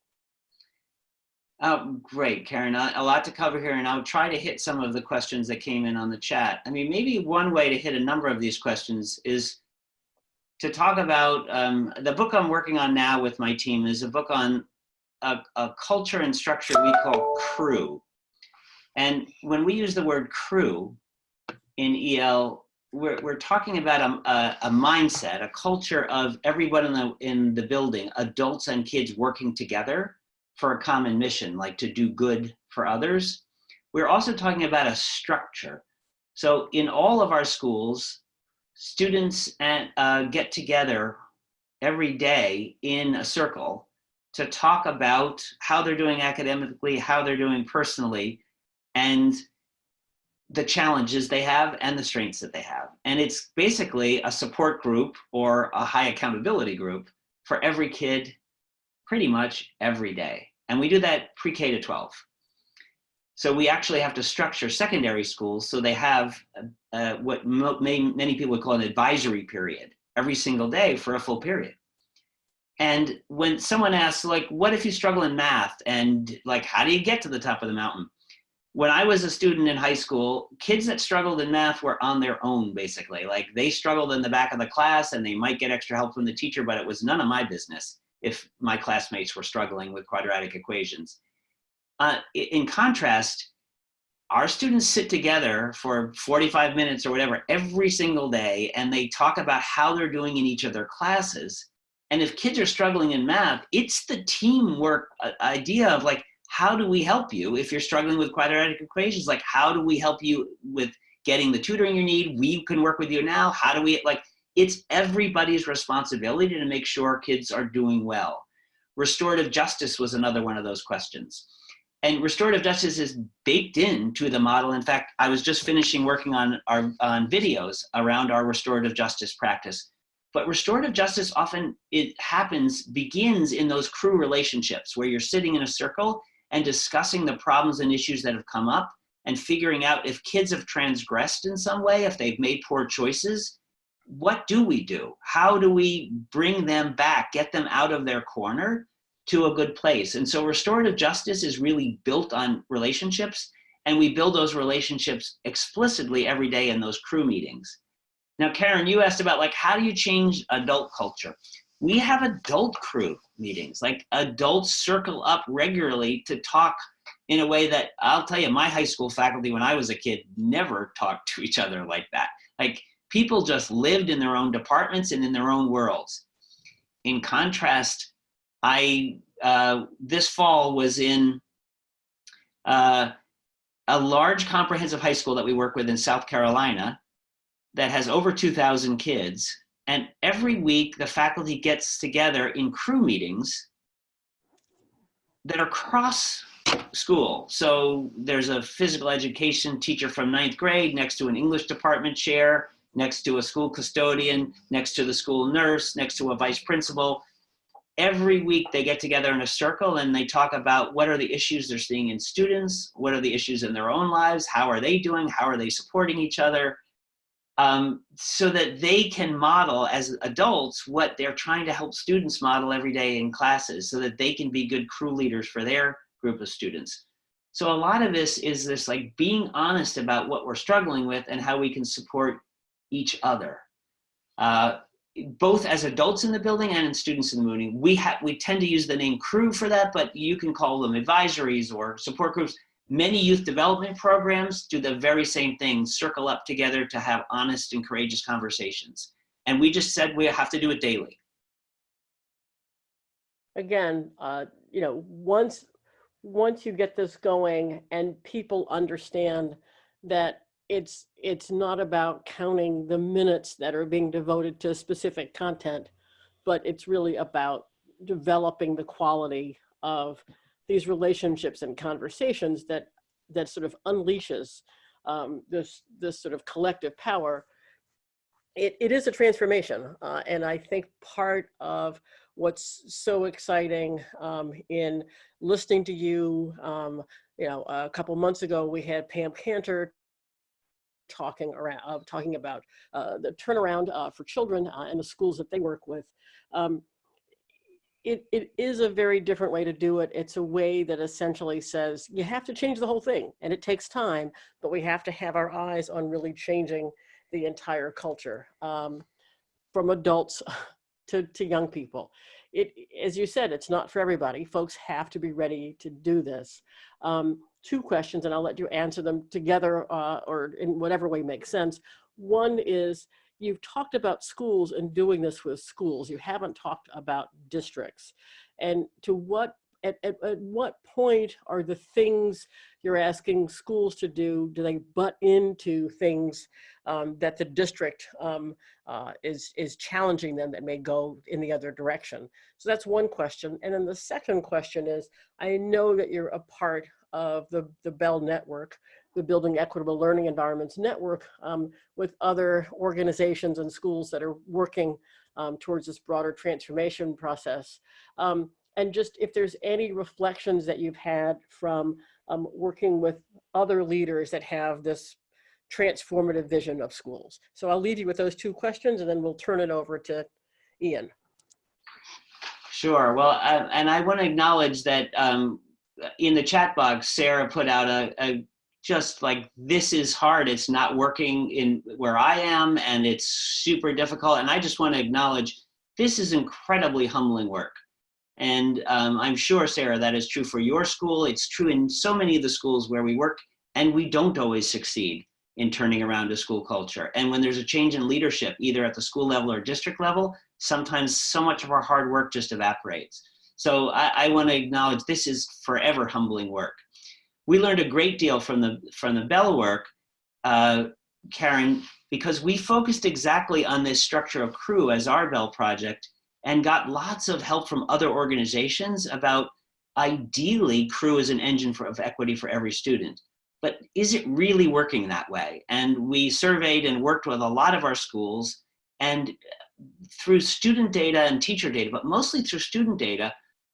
S3: Great, Karen. A lot to cover here, and I'll try to hit some of the questions that came in on the chat. I mean, maybe one way to hit a number of these questions is to talk about the book I'm working on now with my team is a book on a culture and structure we call crew. And when we use the word crew in EL, we're talking about a mindset, a culture of everyone in the building, adults and kids working together for a common mission, like to do good for others. We're also talking about a structure. So in all of our schools, students get together every day in a circle to talk about how they're doing academically, how they're doing personally, and the challenges they have and the strengths that they have. And it's basically a support group or a high accountability group for every kid pretty much every day. And we do that pre-K to 12. So we actually have to structure secondary schools so they have what many people would call an advisory period every single day for a full period. And when someone asks, like, what if you struggle in math? And like, how do you get to the top of the mountain? When I was a student in high school, kids that struggled in math were on their own, basically. Like, they struggled in the back of the class and they might get extra help from the teacher, but it was none of my business if my classmates were struggling with quadratic equations. In contrast, our students sit together for 45 minutes or whatever every single day, and they talk about how they're doing in each of their classes. And if kids are struggling in math, it's the teamwork idea of like, how do we help you if you're struggling with quadratic equations? Like, how do we help you with getting the tutoring you need? We can work with you now. How do we, like, it's everybody's responsibility to make sure kids are doing well. Restorative justice was another one of those questions. And restorative justice is baked into the model. In fact, I was just finishing working on videos around our restorative justice practice. But restorative justice often, begins in those crew relationships where you're sitting in a circle and discussing the problems and issues that have come up and figuring out if kids have transgressed in some way, if they've made poor choices, what do we do? How do we bring them back, get them out of their corner to a good place? And so restorative justice is really built on relationships, and we build those relationships explicitly every day in those crew meetings. Now, Karen, you asked about like, how do you change adult culture? We have adult crew meetings, like adults circle up regularly to talk in a way that, I'll tell you, my high school faculty when I was a kid never talked to each other like that. Like, people just lived in their own departments and in their own worlds. In contrast, this fall was in a large comprehensive high school that we work with in South Carolina that has over 2,000 kids. And every week the faculty gets together in crew meetings that are cross school. So there's a physical education teacher from 9th grade next to an English department chair, next to a school custodian, next to the school nurse, next to a vice principal. Every week they get together in a circle and they talk about what are the issues they're seeing in students, what are the issues in their own lives, how are they doing, how are they supporting each other, so that they can model as adults what they're trying to help students model every day in classes, so that they can be good crew leaders for their group of students. So a lot of this is this like being honest about what we're struggling with and how we can support each other, both as adults in the building and in students in the building. We tend to use the name crew for that, but you can call them advisories or support groups. Many youth development programs do the very same thing, circle up together to have honest and courageous conversations. And we just said we have to do it daily.
S2: Again, you know, once you get this going and people understand that it's not about counting the minutes that are being devoted to specific content, but it's really about developing the quality of these relationships and conversations that sort of unleashes this sort of collective power. It is a transformation, and I think part of what's so exciting in listening to you, you know, a couple months ago we had Pam Cantor talking about the turnaround for children and the schools that they work with. it is a very different way to do it. It's a way that essentially says you have to change the whole thing, and it takes time, but we have to have our eyes on really changing the entire culture, from adults to young people. As you said, it's not for everybody. Folks have to be ready to do this. Two questions, and I'll let you answer them together or in whatever way makes sense. One is, you've talked about schools and doing this with schools. You haven't talked about districts. And at what point are the things you're asking schools to do they butt into things that the district is challenging them that may go in the other direction? So that's one question. And then the second question is, I know that you're a part of the Bell Network, the Building Equitable Learning Environments Network, with other organizations and schools that are working towards this broader transformation process. And just if there's any reflections that you've had from working with other leaders that have this transformative vision of schools. So I'll leave you with those two questions, and then we'll turn it over to Ian.
S3: Sure. Well, and I want to acknowledge that in the chat box, Sarah put out a just like, this is hard. It's not working in where I am, and it's super difficult. And I just want to acknowledge this is incredibly humbling work. And I'm sure, Sarah, that is true for your school. It's true in so many of the schools where we work, and we don't always succeed in turning around a school culture. And when there's a change in leadership, either at the school level or district level, sometimes so much of our hard work just evaporates. So I want to acknowledge this is forever humbling work. We learned a great deal from the Bell work, Karen, because we focused exactly on this structure of CREW as our Bell project, and got lots of help from other organizations about ideally CREW as an engine of equity for every student. But is it really working that way? And we surveyed and worked with a lot of our schools, and through student data and teacher data, but mostly through student data,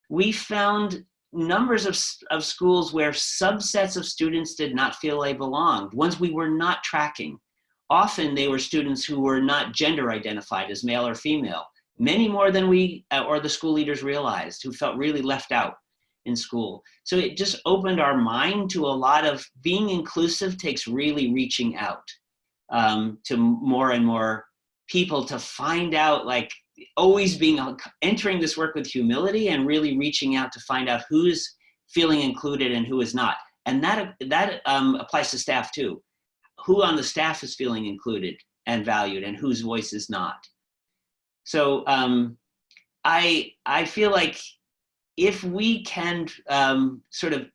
S3: we found numbers of schools where subsets of students did not feel they belonged, ones we were not tracking. Often they were students who were not gender identified as male or female, many more than we or the school leaders realized, who felt really left out in school. So it just opened our mind to a lot of being inclusive takes really reaching out to more and more people to find out, like always entering this work with humility and really reaching out to find out who's feeling included and who is not. And that applies to staff too. Who on the staff is feeling included and valued, and whose voice is not. So I feel like if we can sort of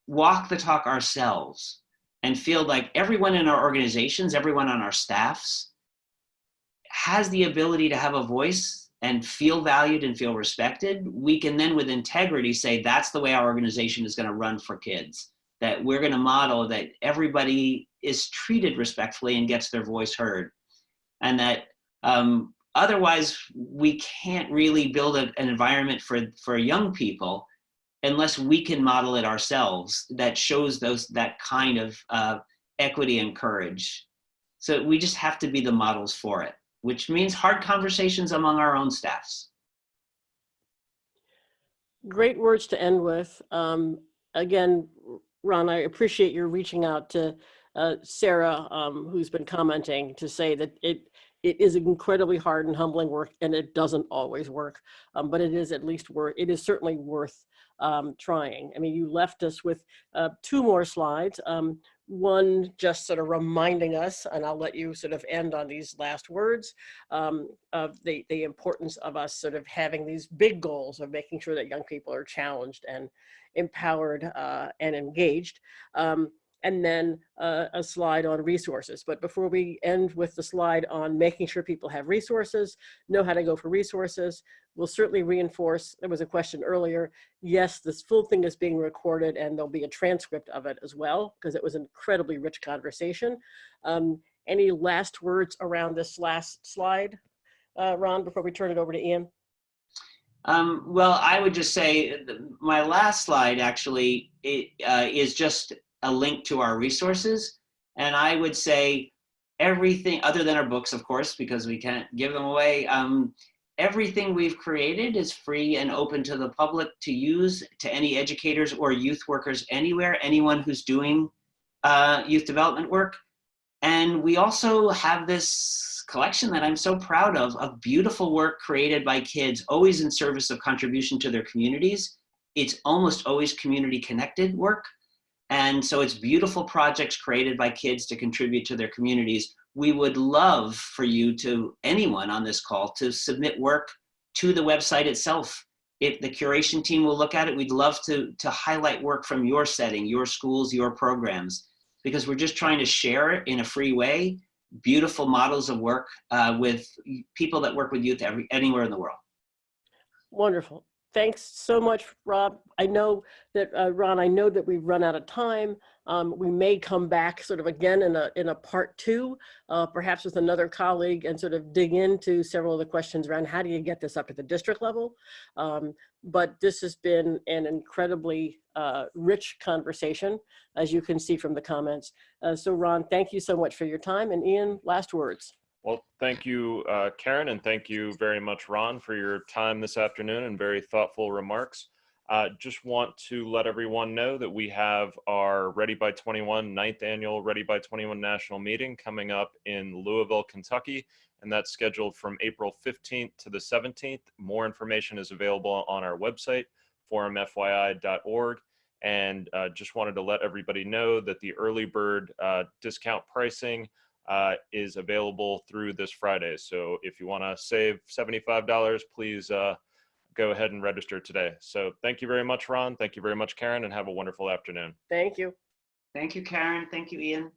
S3: walk the talk ourselves and feel like everyone in our organizations, everyone on our staffs has the ability to have a voice and feel valued and feel respected, we can then with integrity say that's the way our organization is going to run for kids, that we're going to model that everybody is treated respectfully and gets their voice heard. And that otherwise we can't really build an environment for young people unless we can model it ourselves that shows that kind of equity and courage. So we just have to be the models for it, which means hard conversations among our own staffs.
S2: Great words to end with. Again, Ron, I appreciate your reaching out to Sarah, who's been commenting, to say that it is incredibly hard and humbling work, and it doesn't always work, but it is at least it is certainly worth trying. I mean, you left us with two more slides. One just sort of reminding us, and I'll let you sort of end on these last words, of the importance of us sort of having these big goals of making sure that young people are challenged and empowered and engaged. And then a slide on resources. But before we end with the slide on making sure people have resources, know how to go for resources, we'll certainly reinforce, there was a question earlier, yes, this full thing is being recorded and there'll be a transcript of it as well, because it was an incredibly rich conversation. Any last words around this last slide, Ron, before we turn it over to Ian?
S3: Well, I would just say my last slide actually is just a link to our resources. And I would say everything other than our books, of course, because we can't give them away. everything we've created is free and open to the public to use, to any educators or youth workers anywhere, anyone who's doing youth development work. And we also have this collection that I'm so proud of beautiful work created by kids, always in service of contribution to their communities. It's almost always community connected work. And so it's beautiful projects created by kids to contribute to their communities. We would love for you to, anyone on this call, to submit work to the website itself. If the curation team will look at it, we'd love to highlight work from your setting, your schools, your programs, because we're just trying to share it in a free way, beautiful models of work with people that work with youth anywhere in the world.
S2: Wonderful. Thanks so much, Rob. I know that, Ron, I know that we've run out of time. We may come back sort of again in a part 2, perhaps with another colleague, and sort of dig into several of the questions around how do you get this up at the district level. But this has been an incredibly rich conversation, as you can see from the comments. So Ron, thank you so much for your time. And Ian, last words.
S1: Well, thank you, Karen, and thank you very much, Ron, for your time this afternoon and very thoughtful remarks. Just want to let everyone know that we have our Ready by 21 9th annual Ready by 21 national meeting coming up in Louisville, Kentucky, and that's scheduled from April 15th to the 17th. More information is available on our website, forumfyi.org. And just wanted to let everybody know that the early bird discount pricing is available through this Friday. So if you want to save $75, please go ahead and register today. So thank you very much, Ron. Thank you very much, Karen, and have a wonderful afternoon.
S2: Thank you.
S3: Thank you, Karen. Thank you, Ian.